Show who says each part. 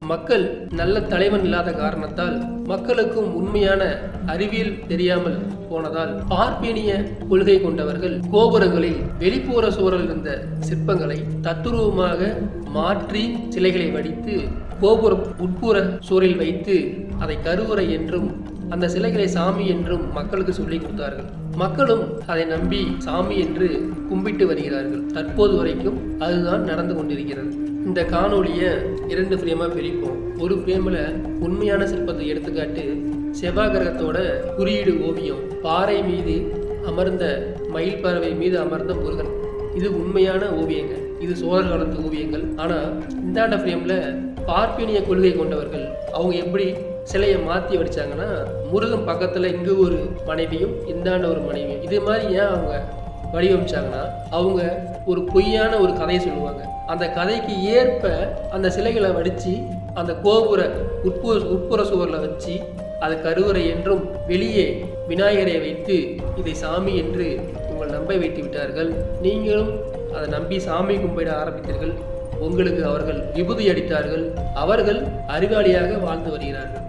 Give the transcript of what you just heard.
Speaker 1: மக்கள் நல்ல தலைவன் இல்லாத காரணத்தால் மக்களுக்கும் உண்மையான அறிவியல் தெரியாமல் போனதால் பார்ப்பேனிய கொள்கை கொண்டவர்கள் கோபுரங்களில் வெளிப்புற சுவரில் இருந்த சிற்பங்களை தத்துரூபமாக மாற்றி சிலைகளை வடித்து கோபுர உட்புற சுவரில் வைத்து அதை கருவறை என்றும் அந்த சிலைகளை சாமி என்றும் மக்களுக்கு சொல்லிக் கொடுத்தார்கள். மக்களும் அதை நம்பி சாமி என்று கும்பிட்டு வருகிறார்கள். தற்போது வரைக்கும் அதுதான் நடந்து கொண்டிருக்கிறது. இந்த காணொலியை 2 ஃப்ரேமாக பிரிப்போம். ஒரு ஃப்ரேமில் உண்மையான சிற்பத்தை எடுத்துக்காட்டு செவ்வாய் கிரகத்தோட குறியீடு ஓவியம், பாறை மீது அமர்ந்த மயில் பறவை மீது அமர்ந்த முருகன். இது உண்மையான ஓவியங்க. இது சோழர் காலத்து ஓவியங்கள். ஆனால் இந்தாண்ட ஃப்ரேமில் பார்ப்பேனிய கொள்கை கொண்டவர்கள் அவங்க எப்படி சிலையை மாற்றி வடிச்சாங்கன்னா, முருகன் பக்கத்தில் இங்கே ஒரு மனைவியும் இந்தாண்ட ஒரு மனைவியும். இது மாதிரி ஏன் அவங்க வடிவமைச்சாங்கன்னா, அவங்க ஒரு பொய்யான ஒரு கதையை சொல்லுவாங்க. அந்த கதைக்கு ஏற்ப அந்த சிலைகளை வடித்து அந்த கோபுர உட்புற சுவரில் வச்சு அது கருவறை என்றும் வெளியே விநாயகரை வைத்து இதை சாமி என்று உங்கள் நம்ப வைத்து விட்டார்கள். நீங்களும் அதை நம்பி சாமி கும்பிட ஆரம்பித்தீர்கள். உங்களுக்கு அவர்கள் விபூதி அடித்தார்கள். அவர்கள் அறிவாளியாக வாழ்ந்து வருகிறார்கள்.